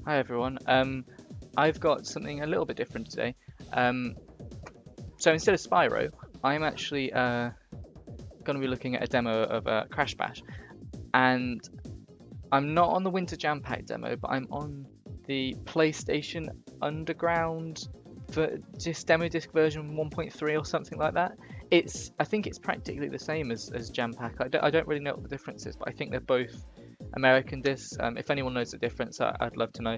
Hi everyone. I've got something a little bit different today. So instead of Spyro, I'm actually going to be looking at a demo of Crash Bash, and I'm not on the Winter Jam Pack demo, but I'm on the PlayStation Underground for just demo disc version 1.3 or something like that. I think it's practically the same as Jam Pack. I don't really know what the difference is, but I think they're both American discs. If anyone knows the difference, I'd love to know.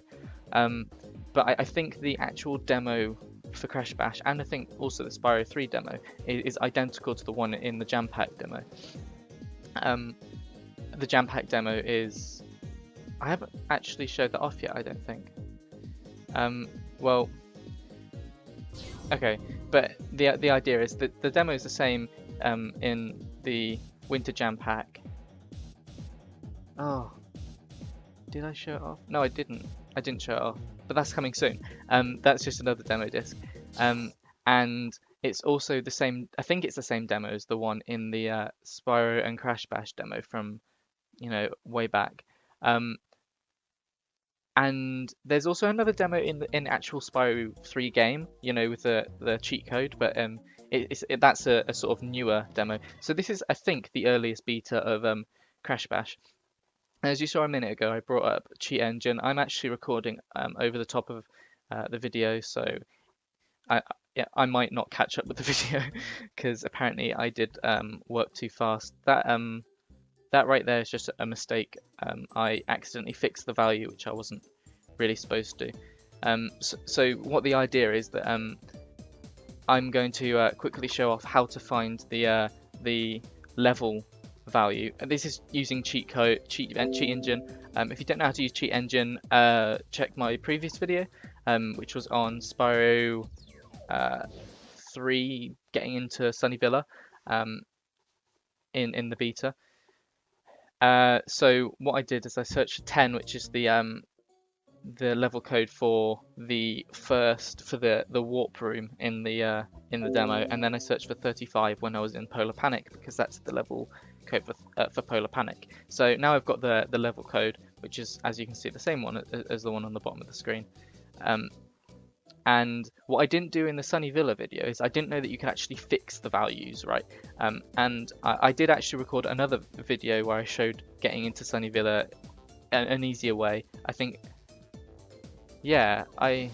Um, but I think the actual demo for Crash Bash, and I think also the Spyro 3 demo, is identical to the one in the Jam Pack demo. The Jam Pack demo is... I haven't actually showed that off yet, I don't think. Well, okay, but the idea is that the demo is the same in the Winter Jam Pack. Oh, did I show it off? No, I didn't. I didn't show it off, but that's coming soon. That's just another demo disc. And it's also the same. I think it's the same demo as the one in the Spyro and Crash Bash demo from, way back. And there's also another demo in actual Spyro 3 game, with the cheat code, but that's a sort of newer demo. So this is, I think, the earliest beta of Crash Bash. As you saw a minute ago, I brought up Cheat Engine. I'm actually recording over the top of the video, so I might not catch up with the video because apparently I did work too fast. That right there is just a mistake. I accidentally fixed the value, which I wasn't really supposed to. So what the idea is that I'm going to quickly show off how to find the level value. And this is using cheat engine. If you don't know how to use cheat engine, check my previous video, which was on Spyro 3 getting into Sunnyvilla in the beta. So what I did is I searched for 10, which is the level code for the warp room in the demo, and then I searched for 35 when I was in Polar Panic, because that's the level code for Polar Panic. So now I've got the level code, which is, as you can see, the same one as the one on the bottom of the screen. And what I didn't do in the Sunnyvilla video is I didn't know that you could actually fix the values, right? And I did actually record another video where I showed getting into Sunnyvilla an easier way. I think, yeah, I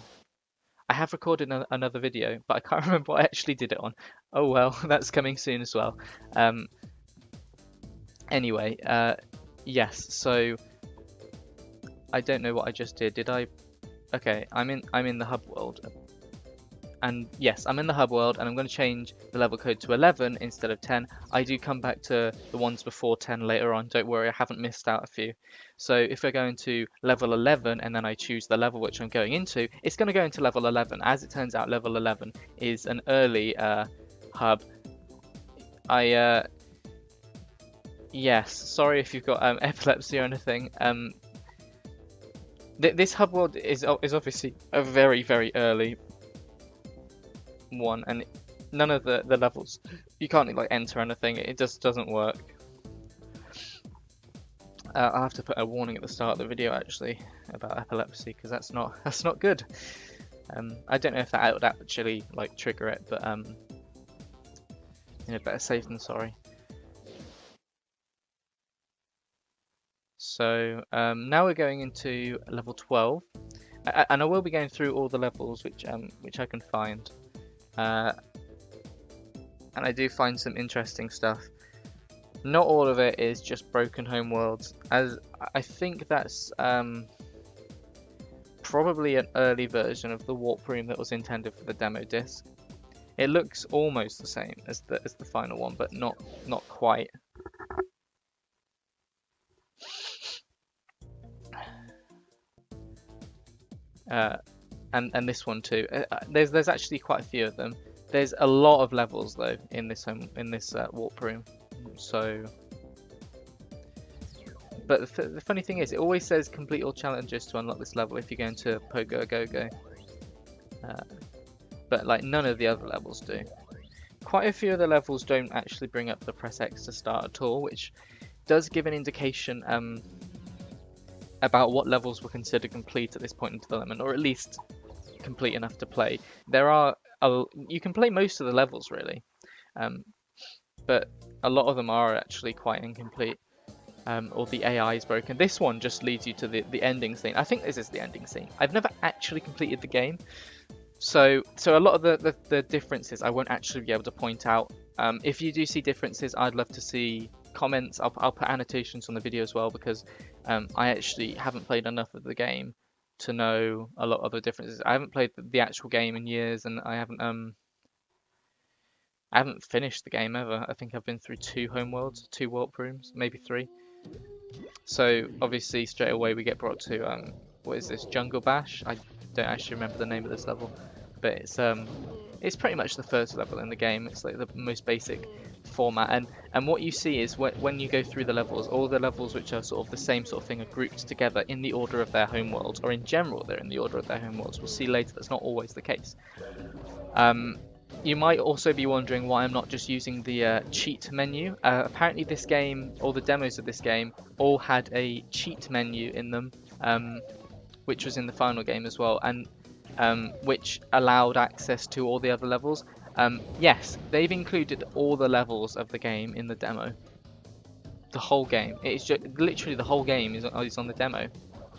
have recorded another video, but I can't remember what I actually did it on. Oh well, that's coming soon as well. Anyway, yes, so I don't know what I just did. Did I? Okay, I'm in the hub world, and yes, I'm in the hub world, and I'm going to change the level code to 11 instead of 10. I do come back to the ones before 10 later on. Don't worry, I haven't missed out a few. So if I go into level 11 and then I choose the level which I'm going into, it's going to go into level 11. As it turns out, level 11 is an early hub. Yes, sorry if you've got epilepsy or anything. This hub world is obviously a very, very early one, and none of the levels, you can't like enter anything. It just doesn't work. I'll have to put a warning at the start of the video actually about epilepsy, because that's not good. I don't know if that would actually like trigger it, but better safe than sorry. So now we're going into level 12, and I will be going through all the levels which I can find, and I do find some interesting stuff. Not all of it is just broken home worlds, as I think that's probably an early version of the warp room that was intended for the demo disc. It looks almost the same as the final one, but not quite. And this one too. There's actually quite a few of them. There's a lot of levels though in this warp room. So, but the funny thing is, it always says complete all challenges to unlock this level if you go into Pogo Go. But like none of the other levels do. Quite a few of the levels don't actually bring up the press X to start at all, which does give an indication about what levels were considered complete at this point in development, or at least complete enough to play. There are you can play most of the levels really, um, but a lot of them are actually quite incomplete. Or the AI is broken. This one just leads you to the ending scene. I think this is the ending scene. I've never actually completed the game, so a lot of the differences I won't actually be able to point out. If you do see differences, I'd love to see comments. I'll put annotations on the video as well, because I actually haven't played enough of the game to know a lot of the differences. I haven't played the actual game in years, and I haven't finished the game ever. I think I've been through 2 homeworlds, 2 warp rooms, maybe 3. So obviously straight away we get brought to what is this, Jungle Bash? I don't actually remember the name of this level, but it's pretty much the first level in the game. It's like the most basic format, and what you see is when you go through the levels, all the levels which are sort of the same sort of thing are grouped together in the order of their homeworlds, or in general they're in the order of their homeworlds. We'll see later that's not always the case. You might also be wondering why I'm not just using the cheat menu. Apparently this game, all the demos of this game, all had a cheat menu in them, which was in the final game as well, and which allowed access to all the other levels. Yes, they've included all the levels of the game in the demo. The whole game. It's just literally the whole game is on the demo,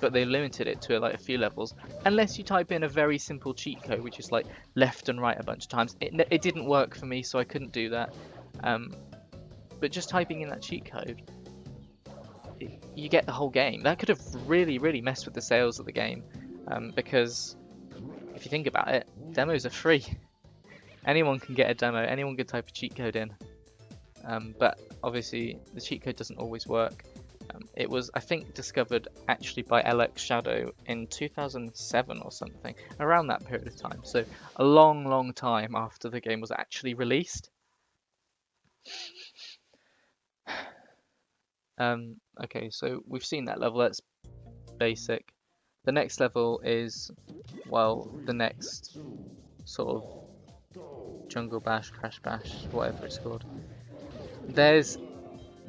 but they limited it to like a few levels. Unless you type in a very simple cheat code, which is like left and right a bunch of times. It didn't work for me, so I couldn't do that. But just typing in that cheat code, you get the whole game. That could have really messed with the sales of the game, because if you think about it, demos are free. Anyone can get a demo. Anyone can type a cheat code in. But obviously the cheat code doesn't always work. It was, I think, discovered actually by LX Shadow in 2007 or something, around that period of time. So a long time after the game was actually released. Okay, so we've seen that level. That's basic. The next level is, well, the next sort of Jungle Bash, Crash Bash, whatever it's called.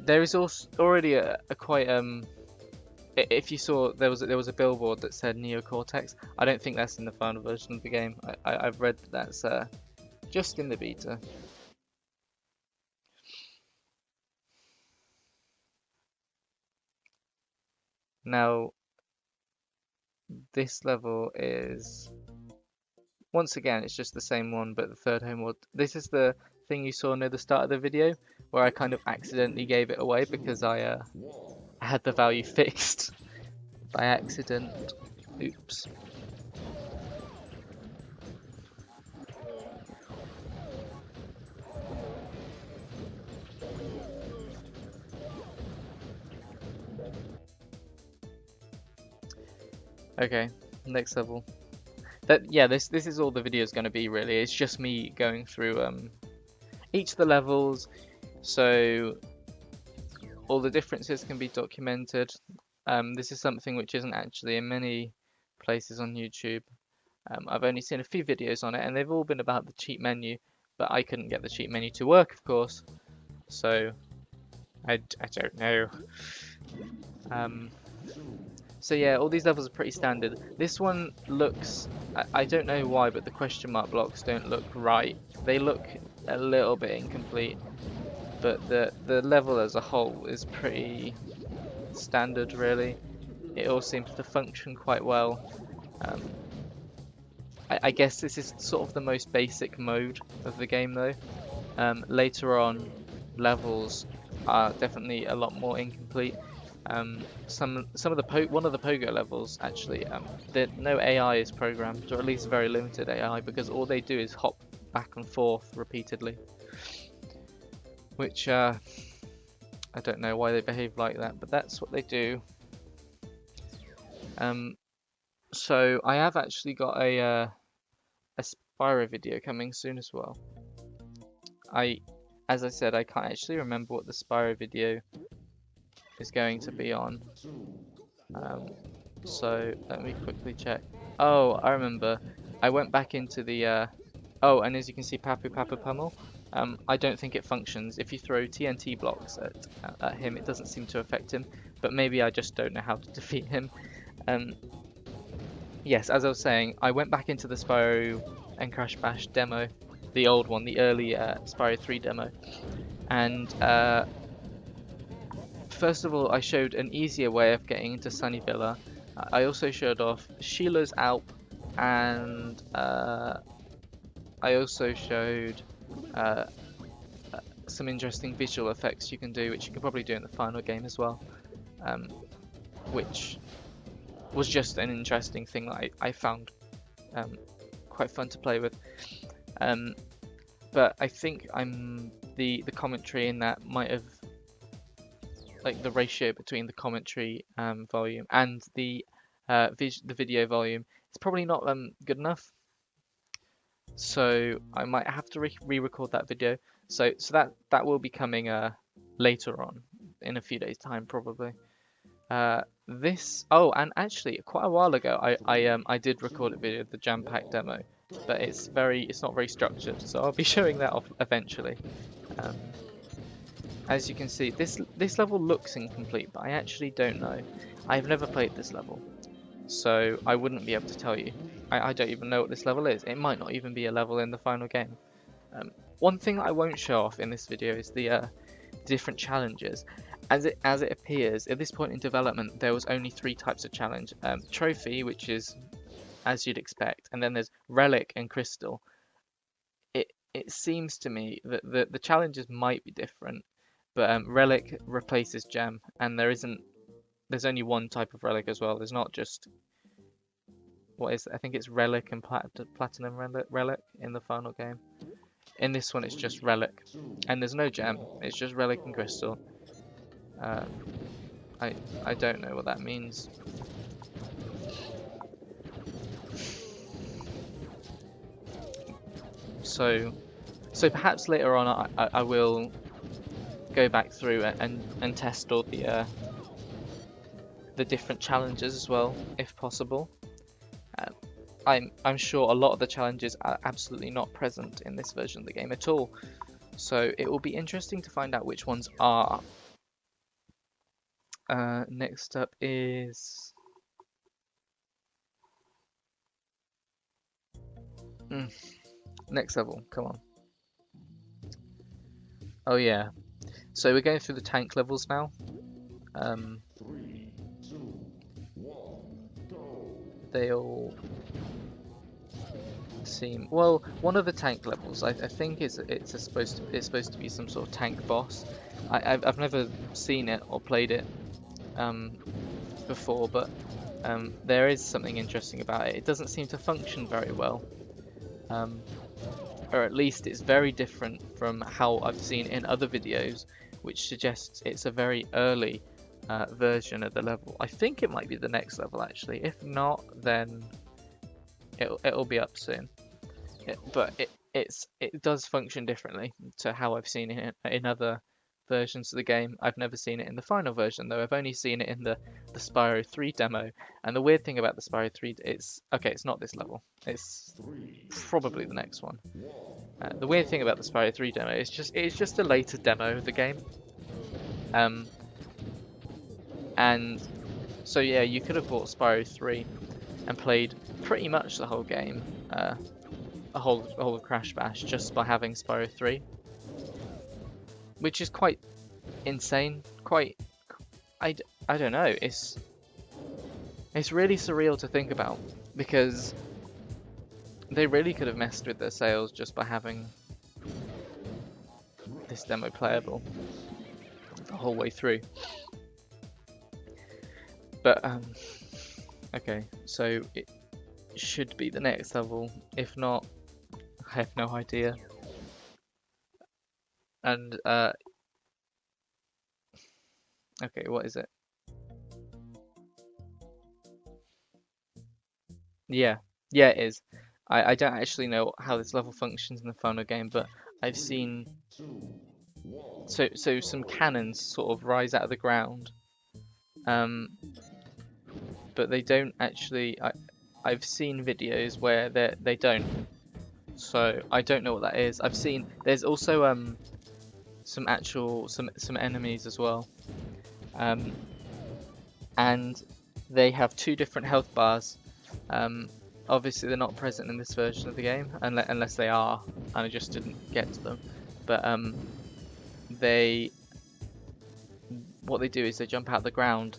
There is also already a quite if you saw, there was a billboard that said Neocortex. I don't think that's in the final version of the game. I've read that that's just in the beta. Now this level is, once again, it's just the same one, but the third homeworld. This is the thing you saw near the start of the video, where I kind of accidentally gave it away because I had the value fixed by accident. Oops. Okay, next level. This is all the video is going to be really. It's just me going through each of the levels, so all the differences can be documented. This is something which isn't actually in many places on YouTube. I've only seen a few videos on it, and they've all been about the cheat menu, but I couldn't get the cheat menu to work, of course, so I don't know. So yeah, all these levels are pretty standard. This one looks, I don't know why, but the question mark blocks don't look right. They look a little bit incomplete, but the level as a whole is pretty standard really. It all seems to function quite well. I guess this is sort of the most basic mode of the game though. Later on, levels are definitely a lot more incomplete. Some of the one of the pogo levels actually, no AI is programmed, or at least very limited AI, because all they do is hop back and forth repeatedly, which I don't know why they behave like that, but that's what they do. So I have actually got a Spyro video coming soon as well. As I said, I can't actually remember what the Spyro video is going to be on. So let me quickly check. Oh, I remember. I went back into the oh, and as you can see, Papu Papu Pummel. I don't think it functions. If you throw TNT blocks at him, it doesn't seem to affect him, but maybe I just don't know how to defeat him. Um, yes, as I was saying, I went back into the Spyro and Crash Bash demo, the old one, the early Spyro 3 demo, and first of all, I showed an easier way of getting into Sunny Villa. I also showed off Sheila's Alp, and I also showed uh, some interesting visual effects you can do, which you can probably do in the final game as well, which was just an interesting thing that I found quite fun to play with. But I think the commentary in that might have, like the ratio between the commentary volume and the video volume, it's probably not good enough. So I might have to re-record that video. So that will be coming later on in a few days' time probably. And actually quite a while ago I did record a video, the Jam Pack demo, but it's not very structured, so I'll be showing that off eventually. As you can see, this level looks incomplete, but I actually don't know. I've never played this level, so I wouldn't be able to tell you. I don't even know what this level is. It might not even be a level in the final game. One thing that I won't show off in this video is the different challenges. As it appears, at this point in development, there was only 3 types of challenge. Trophy, which is as you'd expect, and then there's Relic and Crystal. It seems to me that the challenges might be different, but Relic replaces Gem, and there's only one type of Relic as well. There's not just I think it's Relic and Platinum Relic in the final game. In this one, it's just Relic, and there's no Gem. It's just Relic and Crystal. I don't know what that means. So perhaps later on I will go back through and test all the different challenges as well, if possible. I'm sure a lot of the challenges are absolutely not present in this version of the game at all. So it will be interesting to find out which ones are. Next up is next level. Come on. Oh yeah. So we're going through the tank levels now. 3, 2, 1, go. They all seem well. One of the tank levels, I think, it's supposed to be some sort of tank boss. I've never seen it or played it before, but there is something interesting about it. It doesn't seem to function very well, or at least it's very different from how I've seen in other videos, which suggests it's a very early version of the level. I think it might be the next level actually. If not, then it'll be up soon. But it does function differently to how I've seen it in other versions of the game. I've never seen it in the final version though. I've only seen it in the Spyro 3 demo. And the weird thing about the Spyro 3, it's not this level. It's probably the next one. The weird thing about the Spyro 3 demo is it's just a later demo of the game. And so yeah, you could have bought Spyro 3 and played pretty much the whole game, a whole of Crash Bash, just by having Spyro 3, which is quite insane. I don't know. It's really surreal to think about, because they really could have messed with their sales just by having this demo playable the whole way through. But okay, so it should be the next level. If not, I have no idea. And okay, what is it? Yeah, it is. I don't actually know how this level functions in the final game, but I've seen so some cannons sort of rise out of the ground, but they don't actually. I've seen videos where they don't. So I don't know what that is. I've seen there's also some enemies as well. Um, and they have two different health bars. Um, Obviously they're not present in this version of the game unless they are, and I just didn't get to them. But they what they do is they jump out the ground,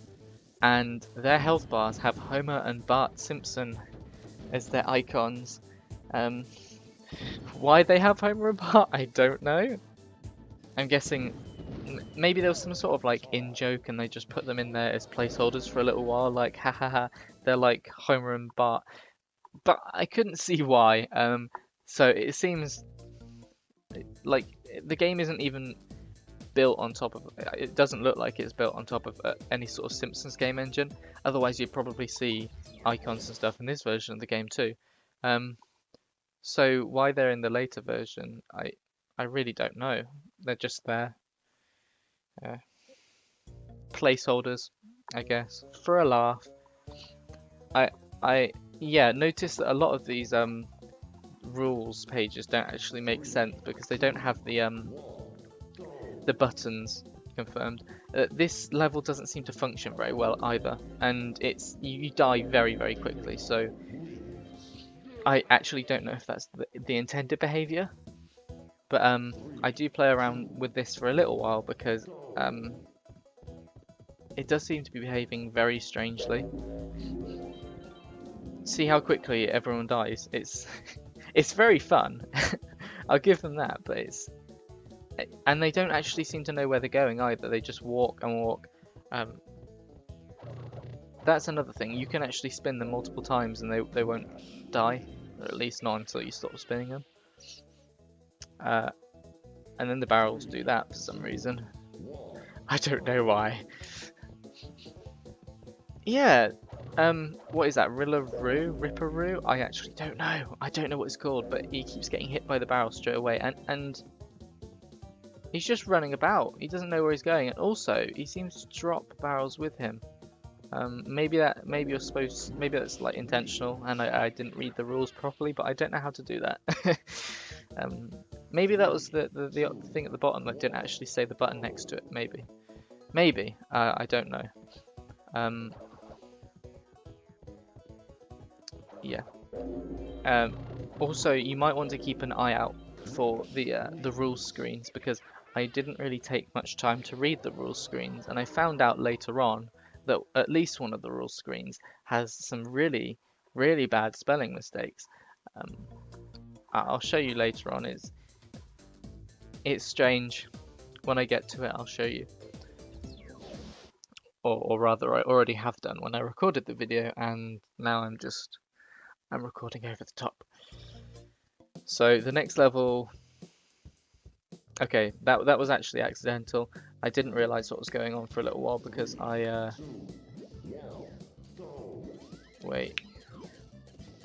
and their health bars have Homer and Bart Simpson as their icons. Um, why they have Homer and Bart, I don't know. I'm guessing maybe there was some sort of like in joke and they just put them in there as placeholders for a little while, like ha ha ha, they're like Homer and Bart. But I couldn't see why. So it seems like the game isn't even built on top of. It doesn't look like it's built on top of any sort of Simpsons game engine. Otherwise, you'd probably see icons and stuff in this version of the game too. So why they're in the later version, I really don't know. They're just there, placeholders, I guess, for a laugh. I I yeah, noticed that a lot of these rules pages don't actually make sense because they don't have the buttons confirmed. This level doesn't seem to function very well either, and it's you die very quickly. So I actually don't know if that's the intended behavior, but I do play around with this for a little while because it does seem to be behaving very strangely. See how quickly everyone dies. It's it's very fun. I'll give them that, but and they don't actually seem to know where they're going either. They just walk and walk. That's another thing. You can actually spin them multiple times and they won't die, or at least not until you stop spinning them. And then the barrels do that for some reason. I don't know why. Yeah. What is that? Ripperoo? I actually don't know. I don't know what it's called, but he keeps getting hit by the barrel straight away, and he's just running about. He doesn't know where he's going, and also he seems to drop barrels with him. Maybe you're supposed, maybe that's like intentional, and I didn't read the rules properly, but I don't know how to do that. Maybe that was the thing at the bottom that didn't actually say the button next to it. Maybe. I don't know. Yeah. Also, you might want to keep an eye out for the rules screens because I didn't really take much time to read the rules screens, and I found out later on that at least one of the rules screens has some really bad spelling mistakes. I'll show you later on. It's strange. When I get to it, I'll show you. Or rather, I already have done when I recorded the video, and now I'm recording over the top. So the next level, okay, that was actually accidental. I didn't realize what was going on for a little while because wait,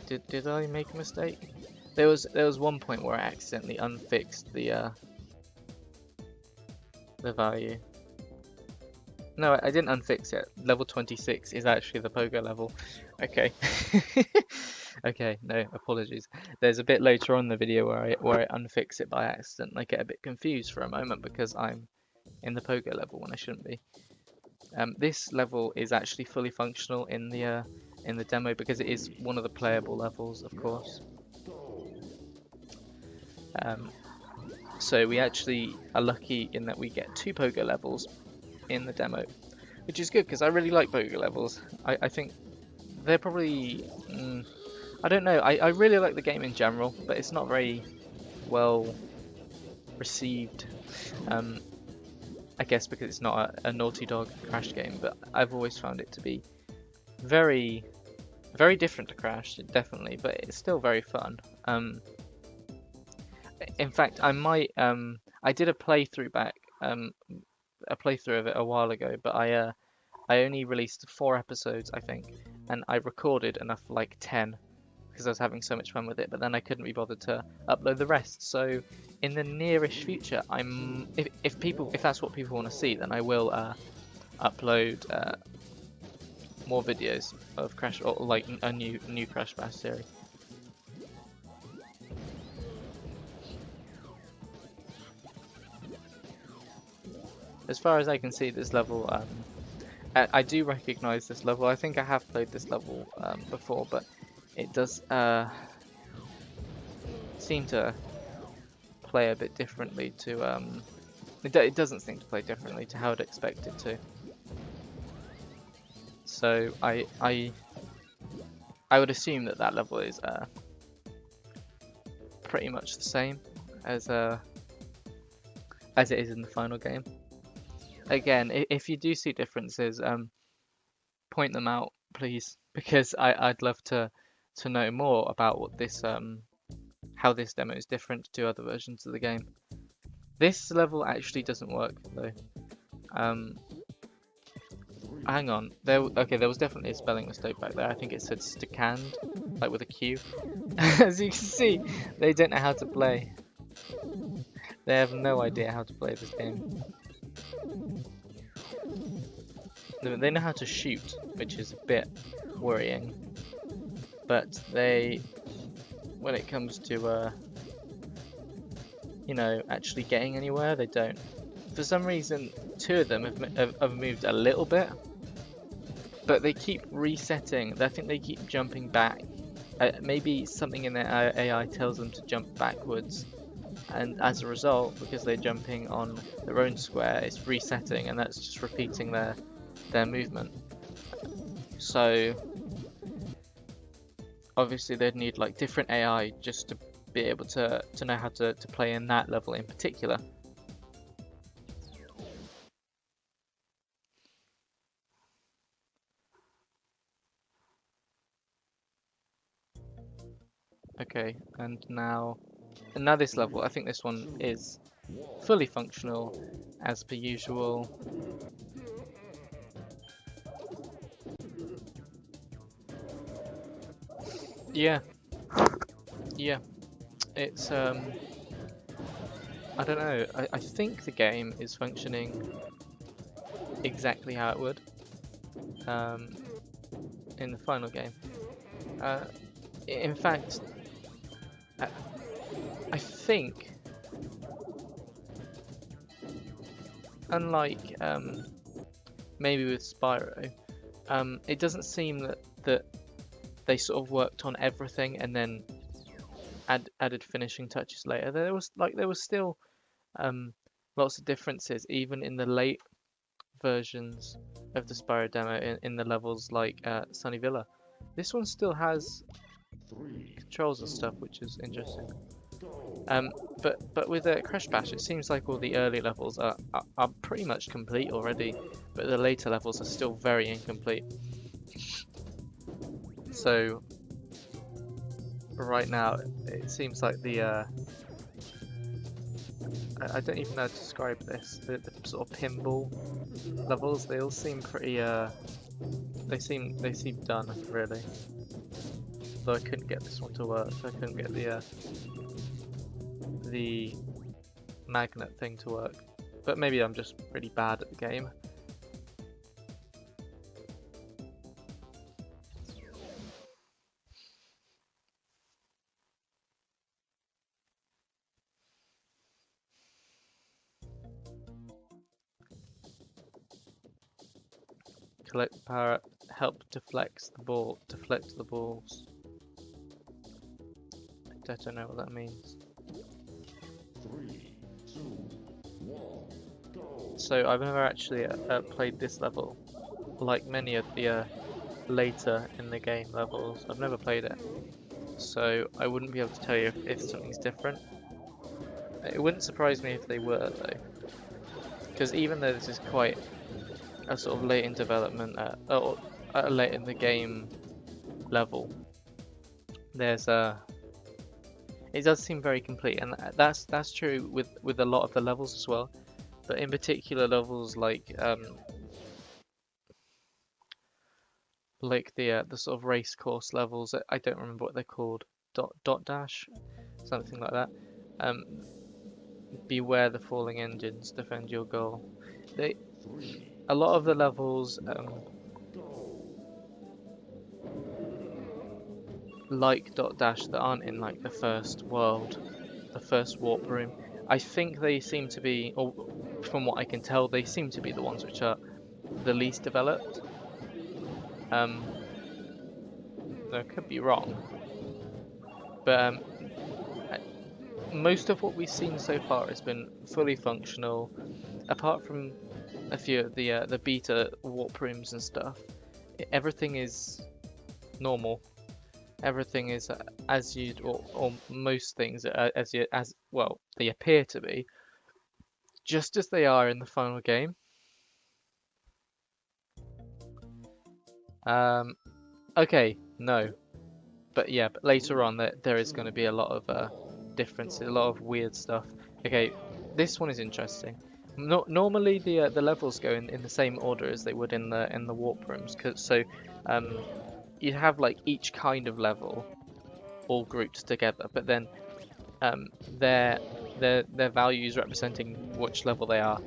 did I make a mistake? There was one point where I accidentally unfixed the value. No, I didn't unfix it. Level 26 is actually the pogo level. Okay. Okay, no, apologies. There's a bit later on in the video where I unfix it by accident and I get a bit confused for a moment because I'm in the pogo level when I shouldn't be. This level is actually fully functional in the demo because it is one of the playable levels, of course. So we actually are lucky in that we get 2 pogo levels in the demo, which is good because I really like pogo levels. I think they're probably I don't know, I really like the game in general, but it's not very well received, I guess because it's not a Naughty Dog Crash game, but I've always found it to be very different to Crash, definitely, but it's still very fun. In fact, I might I did a playthrough of it a while ago, but I only released 4 episodes, I think, and I recorded enough for like 10 because I was having so much fun with it, but then I couldn't be bothered to upload the rest. So in the nearish future, if that's what people want to see, then I will upload more videos of Crash, or like a new Crash Bash series. As far as I can see, this level, I do recognize this level. I think I have played this level before, but it does seem to play a bit differently to it doesn't seem to play differently to how I'd expect it to. So I would assume that that level is pretty much the same as it is in the final game. Again, if you do see differences, point them out, please, because I'd love to know more about what this how this demo is different to other versions of the game. This level actually doesn't work though. Hang on. There was definitely a spelling mistake back there. I think it said Stakand, like with a Q. As you can see, they don't know how to play. They have no idea how to play this game. They know how to shoot, which is a bit worrying. But they, when it comes to you know, actually getting anywhere, they don't. For some reason, two of them have moved a little bit, but they keep resetting. I think they keep jumping back. Maybe something in their AI tells them to jump backwards, and as a result, because they're jumping on their own square, it's resetting, and that's just repeating their movement. So obviously they'd need like different AI just to be able to know how to play in that level in particular. Okay, and now this level, I think this one is fully functional as per usual. Yeah, it's I don't know. I think the game is functioning exactly how it would in the final game. In fact, I think, unlike maybe with Spyro, it doesn't seem that they sort of worked on everything and then added finishing touches later. There was still lots of differences even in the late versions of the Spyro demo in the levels like Sunny Villa. This one still has controls and stuff, which is interesting. But with Crash Bash, it seems like all the early levels are pretty much complete already, but the later levels are still very incomplete. So right now, it seems like the I don't even know how to describe this. The sort of pinball levels, they all seem pretty they seem done really. Though I couldn't get this one to work. I couldn't get the magnet thing to work. But maybe I'm just really bad at the game. Collect power, help deflect the balls. I don't know what that means. 3, 2, 1, go. So I've never actually played this level, like many of the later in the game levels. I've never played it, so I wouldn't be able to tell you if something's different. It wouldn't surprise me if they were though, because even though this is quite a sort of late in development, or late in the game level, there's it does seem very complete, and that's true with a lot of the levels as well. But in particular, levels like the sort of race course levels, I don't remember what they're called, dot dash, something like that. Beware the falling engines, defend your goal. A lot of the levels like dot dash that aren't in like the first world, the first warp room, I think they seem to be, or from what I can tell, they seem to be the ones which are the least developed. I could be wrong, but most of what we've seen so far has been fully functional, apart from a few of the beta warp rooms and stuff. Everything is normal. Everything is as you'd, or most things as well they appear to be, just as they are in the final game. Okay, no, but yeah, but later on there is going to be a lot of differences, a lot of weird stuff. Okay, this one is interesting. Normally the levels go in the same order as they would in the warp rooms, so um, you have like each kind of level all grouped together, but then um, their their values representing which level they are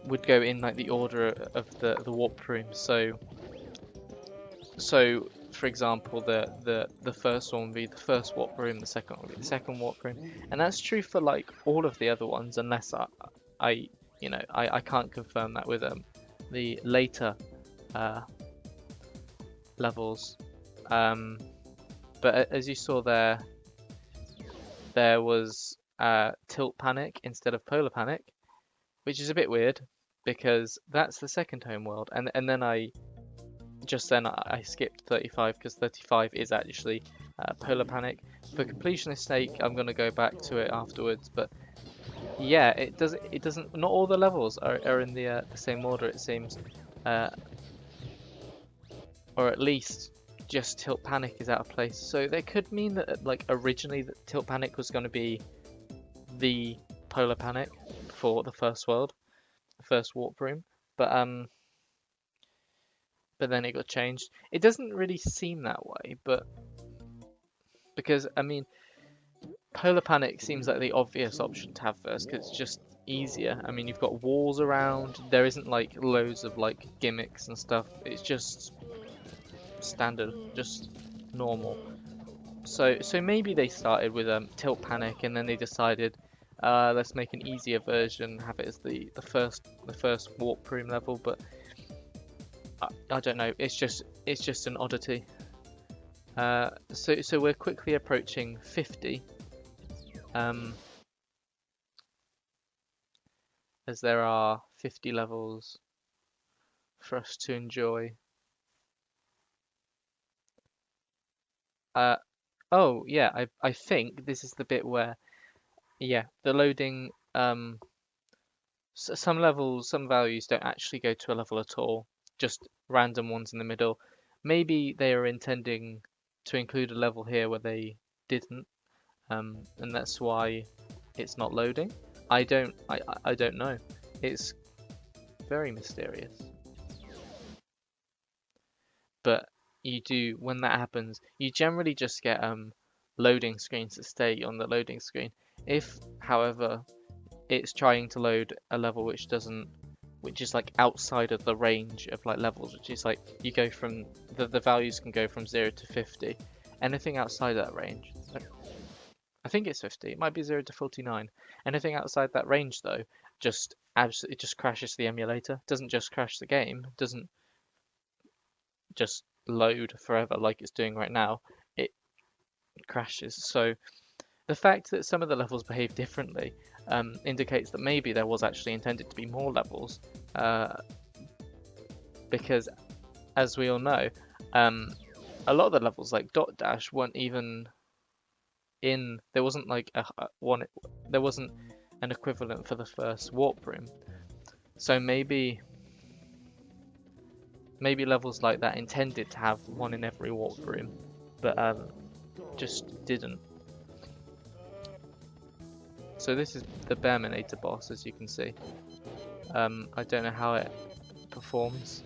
would go in like the order of the warp room. So for example, the first one would be the first warp room, the second one would be the second warp room, and that's true for like all of the other ones, unless I I can't confirm that with the later uh, levels. But as you saw there was Tilt Panic instead of Polar Panic, which is a bit weird because that's the second home world, and then I skipped 35 because 35 is actually Polar Panic. For completionist sake, I'm gonna go back to it afterwards, but yeah, it doesn't. Not all the levels are in the same order, it seems, uh, or at least just Tilt Panic is out of place. So that could mean that like originally that Tilt Panic was going to be the Polar Panic for the first world, the first warp room, but but then it got changed. It doesn't really seem that way, but because I mean, Polar Panic seems like the obvious option to have first because it's just easier. I mean, you've got walls around. There isn't like loads of like gimmicks and stuff. It's just standard, just normal. So maybe they started with Tilt Panic and then they decided let's make an easier version, have it as the first warp room level. But I don't know. It's just an oddity. So we're quickly approaching 50. As there are 50 levels for us to enjoy. Uh, oh yeah, I think this is the bit where yeah, the loading some levels, some values don't actually go to a level at all, just random ones in the middle. Maybe they are intending to include a level here where they didn't, and that's why it's not loading. I don't know. It's very mysterious. But you do, when that happens, you generally just get loading screens that stay on the loading screen. If, however, it's trying to load a level which is like outside of the range of like levels, which is like you go from the values can go from 0 to 50. Anything outside that range, I think it's 50. It might be 0 to 49. Anything outside that range though, just absolutely just crashes the emulator. It doesn't just crash the game. It doesn't just load forever like it's doing right now. It crashes. So the fact that some of the levels behave differently indicates that maybe there was actually intended to be more levels, because as we all know, a lot of the levels like Dot Dash weren't even in. There wasn't like one. There wasn't an equivalent for the first warp room. So maybe levels like that intended to have one in every warp room, but just didn't. So this is the Bearminator boss, as you can see. I don't know how it performs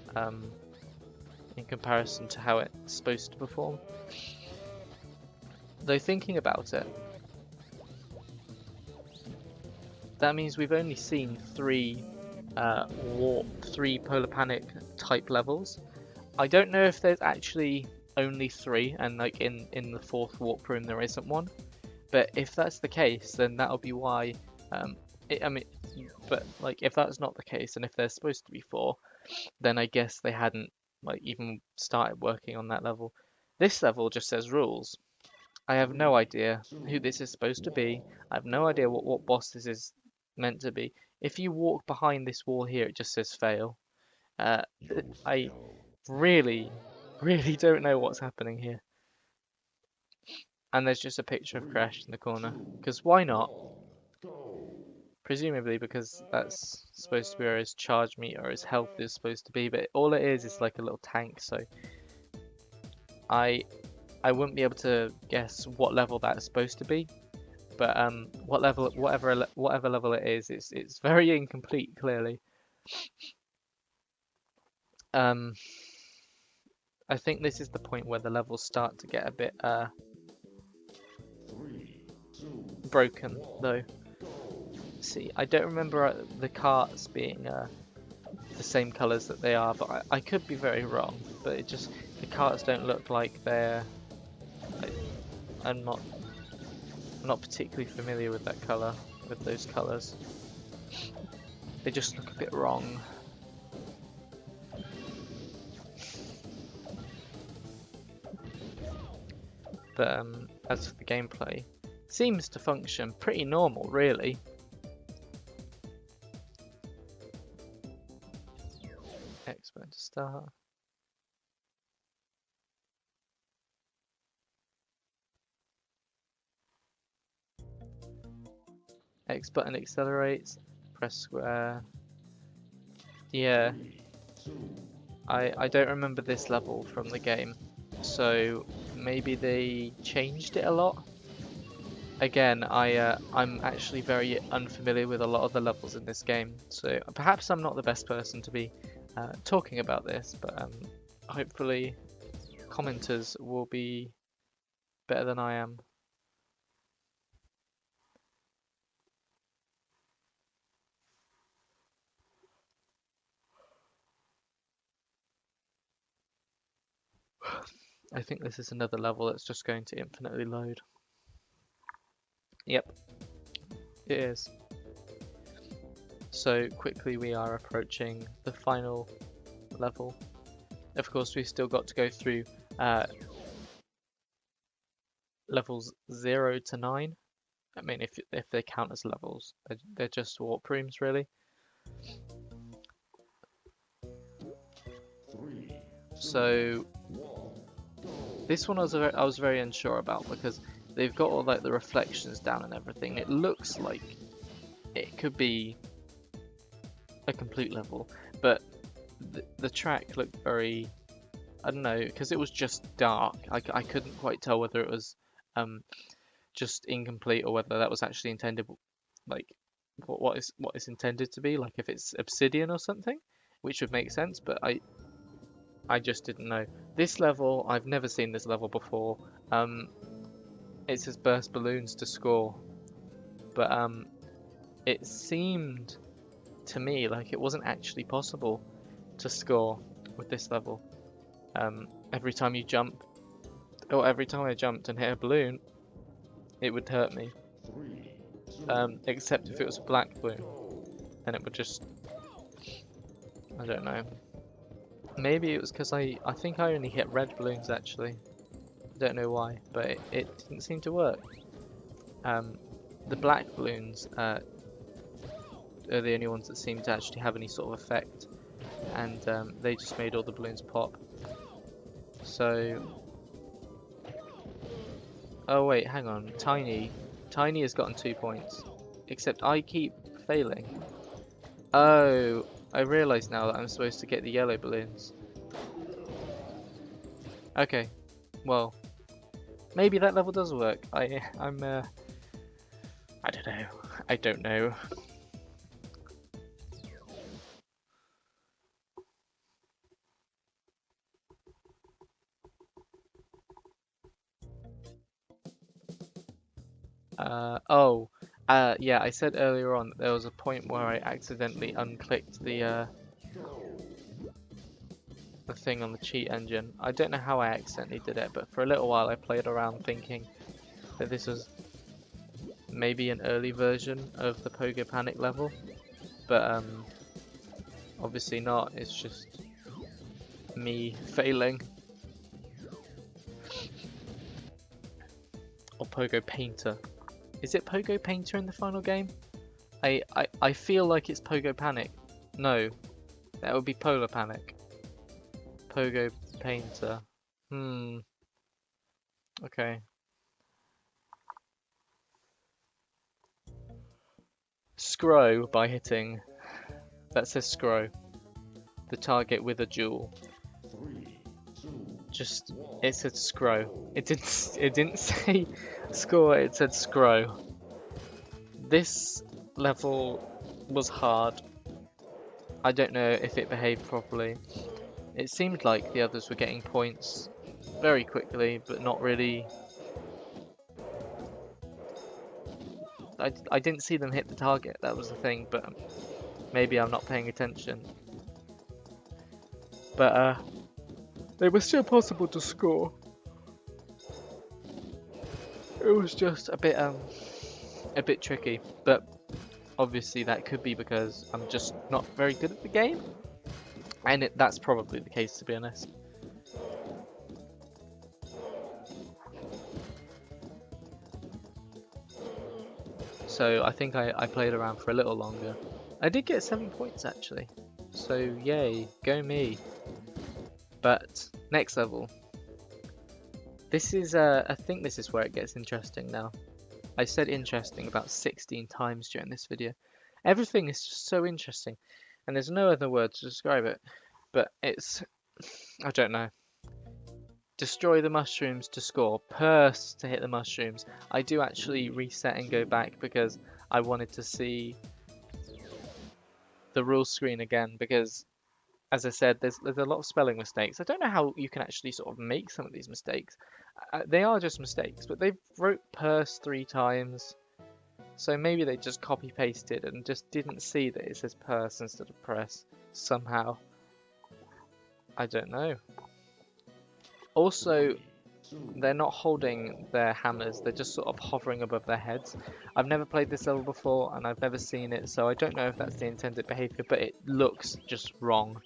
in comparison to how it's supposed to perform. Though thinking about it, that means we've only seen three Polar Panic type levels. I don't know if there's actually only three, and like in the fourth warp room there isn't one. But if that's the case, then that'll be why. I mean, but like if that's not the case, and if there's supposed to be 4, then I guess they hadn't like even started working on that level. This level just says rules. I have no 3, idea who 2, this is supposed to be. 1, I have no idea what boss this is meant to be. If you walk behind this wall here, it just says fail. Uh, you I fail. really, really don't know what's happening here. And there's just a picture of 3, Crash in the 2, corner. Because why not? 1, go. Presumably because that's supposed to be where his charge meter or his health is supposed to be, but all it is like a little tank, so I I wouldn't be able to guess what level that's supposed to be. But what level, whatever level it is, it's very incomplete, clearly. Um, I think this is the point where the levels start to get a bit 3, 2, broken, 1, though. go. See, I don't remember the carts being the same colours that they are, but I could be very wrong. But it just the carts don't look like they're. I'm not particularly familiar with that colour, with those colours. They just look a bit wrong. But as for the gameplay, seems to function pretty normal, really. Expert to start. X button accelerates. Press square. Yeah, 3, 2, I don't remember this level from the game, so maybe they changed it a lot. Again, I'm actually very unfamiliar with a lot of the levels in this game, so perhaps I'm not the best person to be talking about this, but hopefully commenters will be better than I am. I think this is another level that's just going to infinitely load. Yep, it is. So quickly we are approaching the final level. Of course, we've still got to go through levels 0 to 9. I mean, if they count as levels, they're just warp rooms, really. 3, 2, So 1, go. this one I was very unsure about because they've got all like the reflections down and everything. It looks like it could be a complete level, but the track looked very, I don't know, because it was just dark. I couldn't quite tell whether it was just incomplete or whether that was actually intended, like what is intended to be, like if it's obsidian or something, which would make sense. But I just didn't know. This level, I've never seen this level before. It says burst balloons to score, but it seemed to me like it wasn't actually possible to score with this level. Every time you jump, or every time I jumped and hit a balloon, it would hurt me. 3, 2, Except if it was a 1, black balloon, go. then it would just, I don't know. Maybe it was because I think I only hit red balloons actually. I don't know why, but it didn't seem to work. The black balloons are the only ones that seem to actually have any sort of effect, and they just made all the balloons pop. So, oh wait, hang on, Tiny has gotten 2 points, except I keep failing. Oh, I realise now that I'm supposed to get the yellow balloons. Okay, well, maybe that level does work. I don't know. I don't know. Yeah, I said earlier on that there was a point where I accidentally unclicked the thing on the cheat engine. I don't know how I accidentally did it, but for a little while I played around thinking that this was maybe an early version of the Pogo Panic level, but obviously not. It's just me failing. Or Pogo Painter. Is it Pogo Painter in the final game? I feel like it's Pogo Panic. No, that would be Polar Panic. Pogo Painter. Okay. Scrow by hitting. That says scrow. The target with a jewel. 3, 2, Just it said scrow. It didn't say score. It said scrow. This level was hard. I don't know if it behaved properly. It seemed like the others were getting points very quickly, but not really. I didn't see them hit the target, that was the thing, but maybe I'm not paying attention. But they were still possible to score. It was just a bit tricky, but obviously that could be because I'm just not very good at the game, and that's probably the case, to be honest. So I think I played around for a little longer. I did get 7 points actually, so yay, go me. But next level. This is I think this is where it gets interesting now. I said interesting about 16 times during this video. Everything is just so interesting, and there's no other word to describe it. But it's, I don't know. Destroy the mushrooms to score. Purse to hit the mushrooms. I do actually reset and go back because I wanted to see the rule screen again, because as I said, there's a lot of spelling mistakes. I don't know how you can actually sort of make some of these mistakes. They are just mistakes, but they've wrote purse 3 times. So maybe they just copy pasted and just didn't see that it says purse instead of press somehow. I don't know. Also, they're not holding their hammers, they're just sort of hovering above their heads. I've never played this level before and I've never seen it, so I don't know if that's the intended behavior, but it looks just wrong.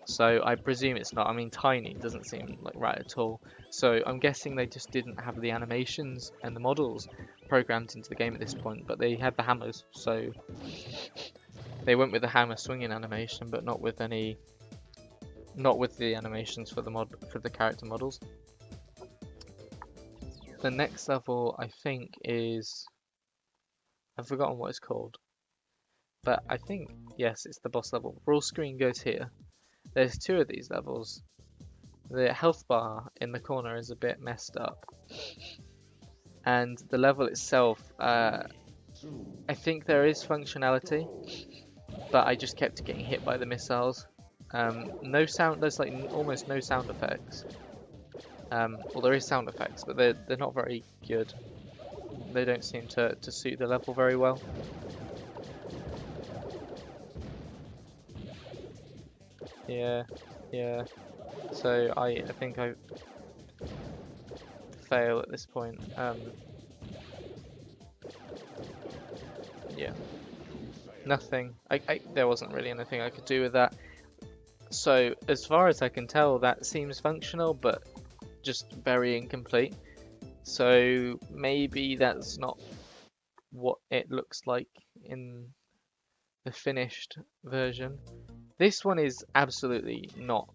So I presume it's not. I mean, tiny doesn't seem like right at all. So I'm guessing they just didn't have the animations and the models programmed into the game at this point, but they had the hammers, so they went with the hammer swinging animation, but not with the animations for the character models. The next level I think is, I've forgotten what it's called, but I think yes, it's the boss level. Rule screen goes here. There's 2 of these levels. The health bar in the corner is a bit messed up, and the level itself, I think there is functionality, but I just kept getting hit by the missiles. No sound. There's like almost no sound effects. Well, there is sound effects, but they're not very good. They don't seem to suit the level very well. Yeah, yeah. So I think I fail at this point. Yeah, nothing. There wasn't really anything I could do with that. So as far as I can tell, that seems functional, but just very incomplete. So maybe that's not what it looks like in the finished version. This one is absolutely not.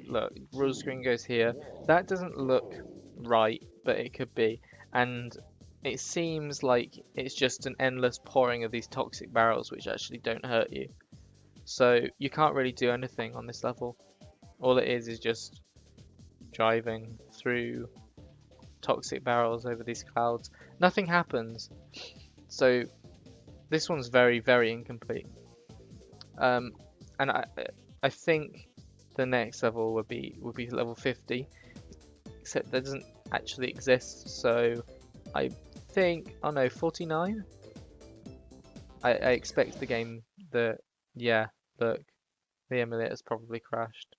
Look, rule screen goes here. That doesn't look right, but it could be. And it seems like it's just an endless pouring of these toxic barrels which actually don't hurt you. So you can't really do anything on this level. All it is just driving through toxic barrels over these clouds. Nothing happens. So this one's very, very incomplete. And I think the next level would be level 50, except that doesn't actually exist. So I think, oh no, 49. I expect the game that, yeah, look, the emulator's probably crashed.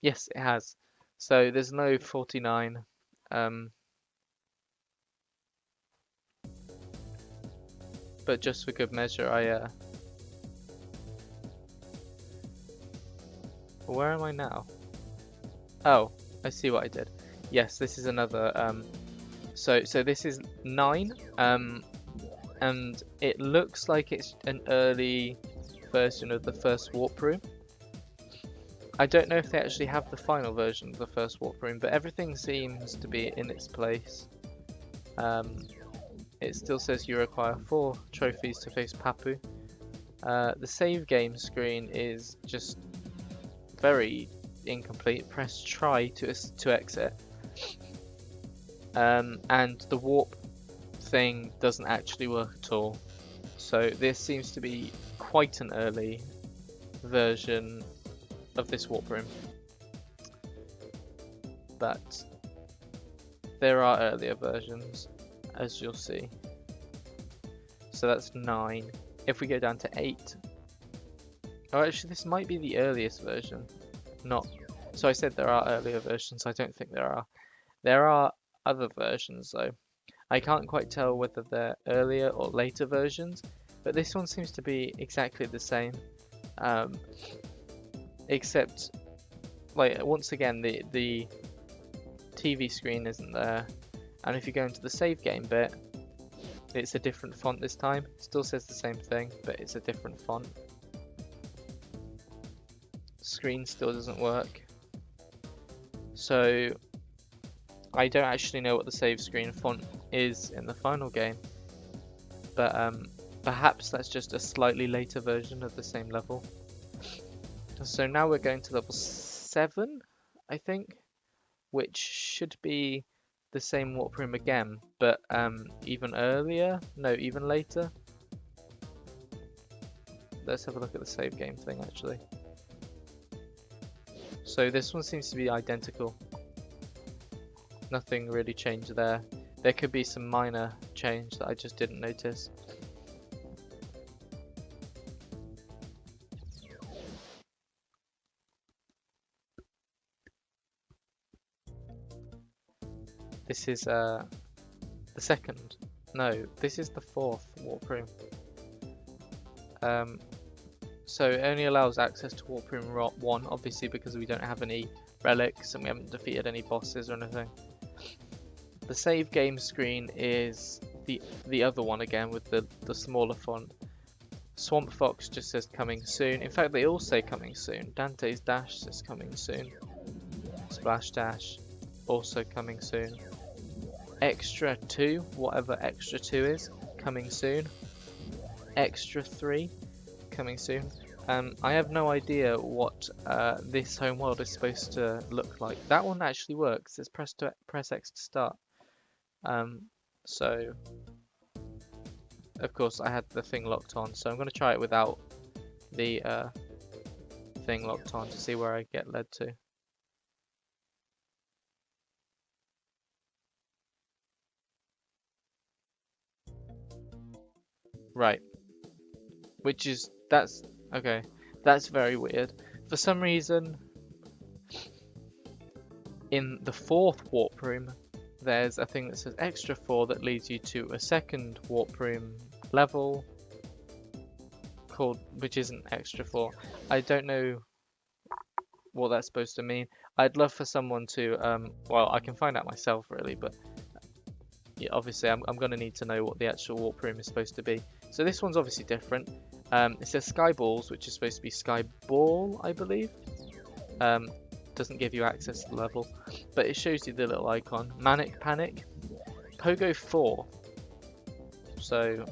Yes, it has. So there's no 49. but just for good measure, where am I now? Oh, I see what I did. Yes, this is another. So this is 9. And it looks like it's an early version of the first warp room. I don't know if they actually have the final version of the first warp room, but everything seems to be in its place. It still says you require 4 trophies to face Papu. The save game screen is just very incomplete. Press try to exit. And the warp thing doesn't actually work at all. So this seems to be quite an early version of this warp room. But there are earlier versions, as you'll see. So that's 9. If we go down to 8. Oh, actually, this might be the earliest version. Not. So I said there are earlier versions. I don't think there are. There are other versions, though. I can't quite tell whether they're earlier or later versions, but this one seems to be exactly the same. Except, like, once again, the TV screen isn't there. And if you go into the save game bit, it's a different font this time. It still says the same thing, but it's a different font. Screen still doesn't work. So I don't actually know what the save screen font is in the final game, but perhaps that's just a slightly later version of the same level. So now we're going to level 7, I think, which should be the same warp room again, but even earlier? No, even later? Let's have a look at the save game thing, actually. So this one seems to be identical. Nothing really changed there. There could be some minor change that I just didn't notice. This is the second. No, this is the 4th warp room. So it only allows access to warp room 1, obviously, because we don't have any relics and we haven't defeated any bosses or anything. The save game screen is the other one again with the smaller font. Swamp Fox just says coming soon. In fact, they all say coming soon. Dante's Dash says coming soon. Splash Dash also coming soon. Extra 2, whatever Extra 2 is, coming soon. Extra 3, coming soon. I have no idea what this home world is supposed to look like. That one actually works. It's press X to start. So of course I had the thing locked on, so I'm going to try it without the thing locked on to see where I get led to. Right. That's okay. That's very weird. For some reason, in the 4th warp room, there's a thing that says extra 4 that leads you to a second warp room level which isn't extra 4. I don't know what that's supposed to mean. I'd love for someone to well, I can find out myself really, but yeah, obviously I'm going to need to know what the actual warp room is supposed to be. So this one's obviously different. It says Sky Balls, which is supposed to be Sky Ball, I believe. Doesn't give you access to the level, but it shows you the little icon. Manic Panic, Pogo 4. So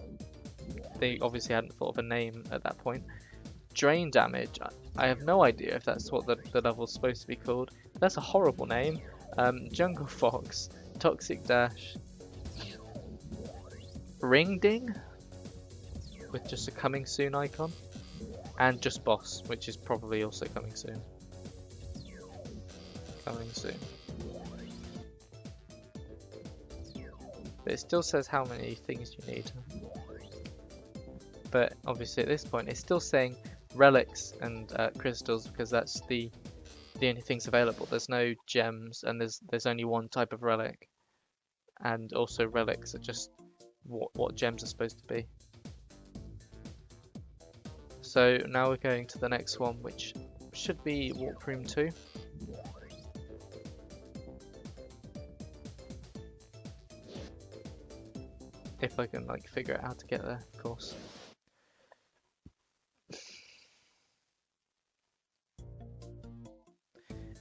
they obviously hadn't thought of a name at that point. Drain Damage, I have no idea if that's what the level's supposed to be called. That's a horrible name. Jungle Fox, Toxic Dash, Ring Ding, with just a coming soon icon, and just Boss, which is probably also coming soon. Coming soon. But it still says how many things you need. But obviously at this point it's still saying relics and crystals, because that's the only things available. There's no gems, and there's only one type of relic, and also relics are just what gems are supposed to be. So now we're going to the next one, which should be Warp Room 2. If I can like figure out how to get there, of course.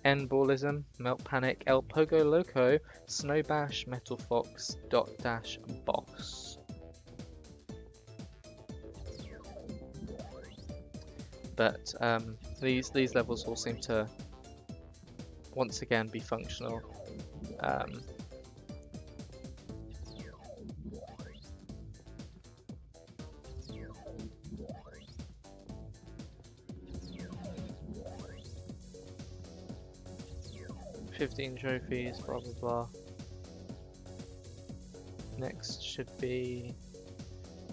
Endballism, Melt Panic, El Pogo Loco, Snow Bash, Metal Fox, Dot Dash, Boss. But these levels all seem to once again be functional. 15 trophies, blah blah blah. Next should be...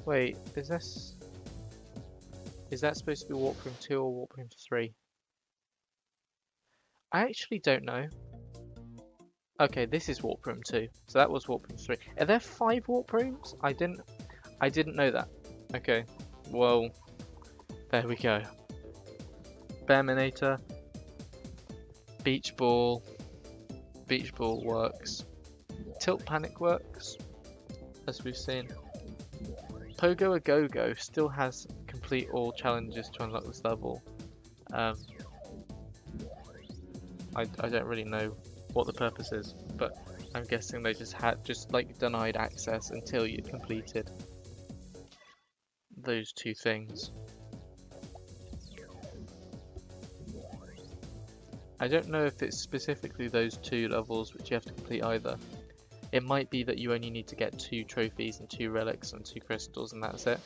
Wait, is that supposed to be Warp Room 2 or Warp Room 3? I actually don't know. Okay, this is Warp Room 2, so that was Warp Room 3. Are there 5 Warp Rooms? I didn't know that. Okay, well, there we go. Bearminator, Beach Ball works. Tilt Panic works, as we've seen. Pogo a Go-Go still has complete all challenges to unlock this level. I don't really know what the purpose is, but I'm guessing they just denied access until you'd completed those 2 things. I don't know if it's specifically those 2 levels which you have to complete either. It might be that you only need to get 2 trophies and 2 relics and 2 crystals and that's it.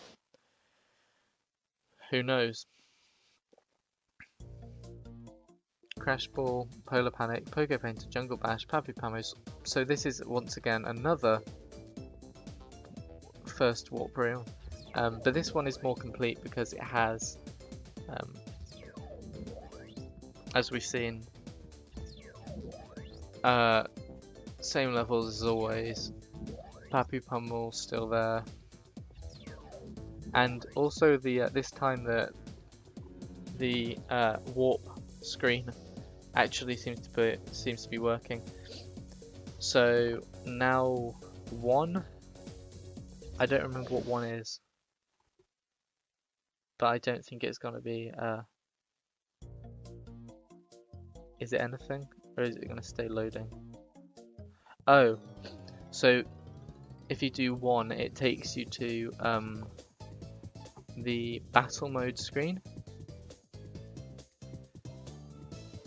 Who knows? Crash Ball, Polar Panic, Pogo Painter, Jungle Bash, Papu Pamos. So this is once again another first Warp Room, but this one is more complete because it has, as we've seen, same levels as always. Papu Pummel still there, and also the this time the warp screen actually seems to be working. So now 1, I don't remember what 1 is, but I don't think it's gonna be is it anything, or is it gonna stay loading? Oh, so if you do 1, it takes you to the battle mode screen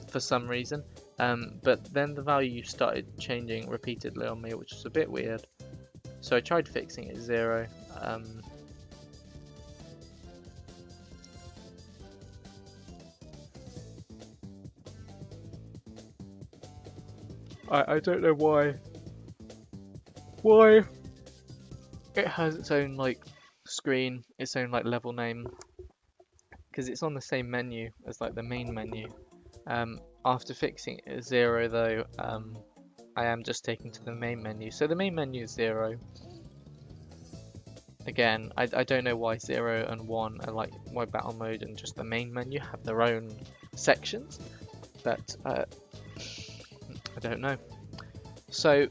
for some reason, but then the value started changing repeatedly on me, which was a bit weird. So I tried fixing it 0. I don't know why it has its own like screen, its own like level name, because it's on the same menu as like the main menu. After fixing it at 0 though, I am just taken to the main menu. So the main menu is 0. Again, I don't know why 0 and 1 are like why battle mode and just the main menu have their own sections, but I don't know. So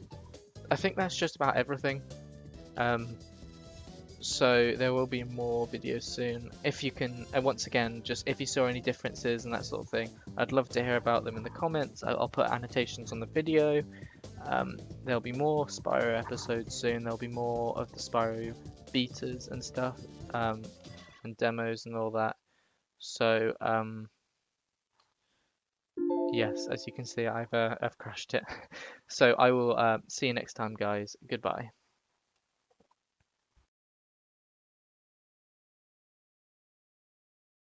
I think that's just about everything. So there will be more videos soon. If you can, and once again, just if you saw any differences and that sort of thing, I'd love to hear about them in the comments. I'll put annotations on the video. There'll be more Spyro episodes soon. There'll be more of the Spyro betas and stuff, and demos and all that. So yes, as you can see, I've crashed it. So I will see you next time, guys. Goodbye.